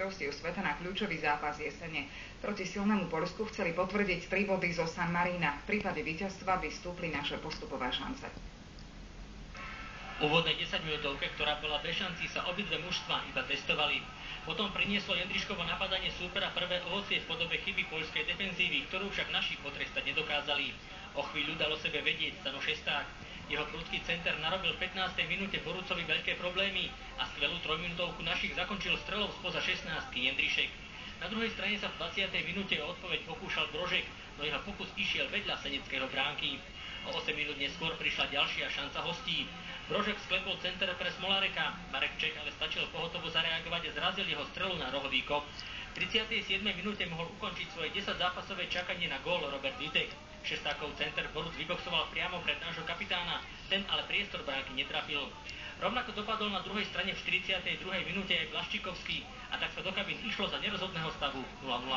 majstrovstiev sveta na kľúčový zápas jesene. Proti silnému Poľsku chceli potvrdiť 3 body zo San Marina. V prípade víťazstva by stúpli naše postupové šance. V úvodnej 10-minútovke, ktorá bola bez šancí, sa obidve mužstva iba testovali. Potom prinieslo Jendriškovo napadanie súpera prvé ovocie v podobe chyby poľskej defenzívy, ktorú však naši potrestať nedokázali. O chvíľu dalo sebe vedieť Stano Šesták. Jeho prudký center narobil v 15. minúte Borucovi veľké problémy a skvelú trojminútovku našich zakončil strelou spoza 16-ky Jendrišek. Na druhej strane sa v 20. minúte o odpoveď pokúšal Brožek, no jeho pokus išiel vedľa seneckého bránky. O 8 minút neskôr prišla ďalšia šanca hostí. Brožek sklepol center pre Smoláreka, Marek Čech ale stačil pohotovo zareagovať a zrazil jeho strelu na rohový kop. V 37. minúte mohol ukončiť svoje 10-zápasové čakanie na gól Robert Vitek. Šestákov center Boruc vyboxoval priamo pred nášho kapitána, ten ale priestor bránky netrafil. Rovnako dopadol na druhej strane v 42. minúte aj Blaščikovský a tak sa do kabín išlo za nerozhodného stavu 0-0.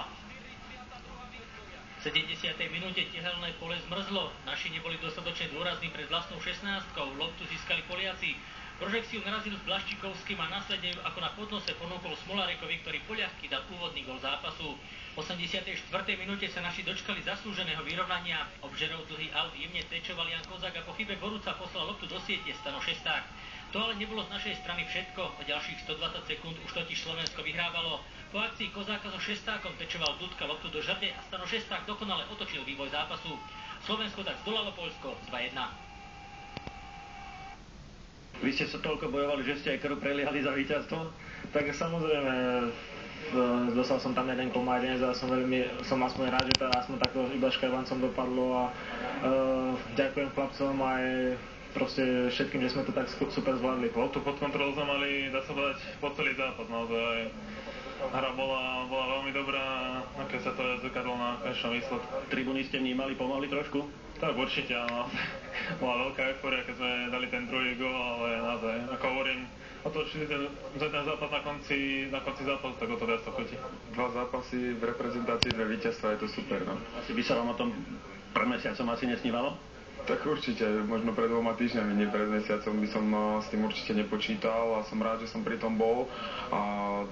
V 70. minúte tehelné pole zmrzlo, naši neboli dostatočne dôrazní pred vlastnou 16-kou, loptu získali Poliaci. Brožek si ju narazil s Blaščikovským a následne ako na podnose ponúkol Smolárekovi, ktorý poľahky dal úvodný gól zápasu. V 84. minúte sa naši dočkali zaslúženého vyrovnania. Obžerov dlhý aut jemne tečoval Jan Kozák a po chybe Boruca poslal loptu do siete Stano Šesták. To ale nebolo z našej strany všetko, o ďalších 120 sekúnd už totiž Slovensko vyhrávalo. Po akcii Kozáka so Šestákom tečoval Dudka loptu do žrde a Stano Šesták dokonale otočil vývoj zápasu. Slovensko tak zdolalo Poľsko 2-1. Vy ste sa toľko bojovali, že ste aj krv preliehali za víťazstvo? Tak samozrejme, dostal som tam jeden komárnec a som aspoň rád, že to aspoň takto iba škrbancom dopadlo a ďakujem chlapcom aj proste všetkým, že sme to tak super zvládli. Tú pod kontrolou sme mali, dá sa povedať, po celý zápas naozaj. Hra bola veľmi dobrá, keď sa to zrkadlo na konečnom výsledku. Tribúny ste vnímali, pomohli trošku? Tak určite, áno. Bola veľká eufória, keď sme dali ten druhý gól, ale naozaj, ako hovorím, otočili ten zápas na konci zápasu, tak o to viac to chodí. 2 zápasy v reprezentácii, 2 víťazstva, je to super, no. Asi by sa vám o tom pred mesiacom asi nesnívalo? Tak určite, možno pred 2 týždňami, nie pred mesiacom by som s tým určite nepočítal a som rád, že som pri tom bol a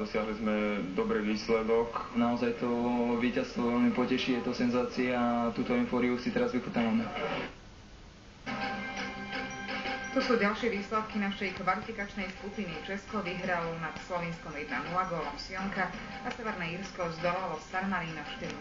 dosiahli sme dobrý výsledok. Naozaj to víťazstvo veľmi poteší, je to senzácia a túto eufóriu si teraz vychutnávame. To sú ďalšie výsledky našej kvalifikačnej skupiny. Česko vyhralo nad Slovinskom 1-0 gólom Sionka a Severné Írsko zdolalo San Marino 4-0.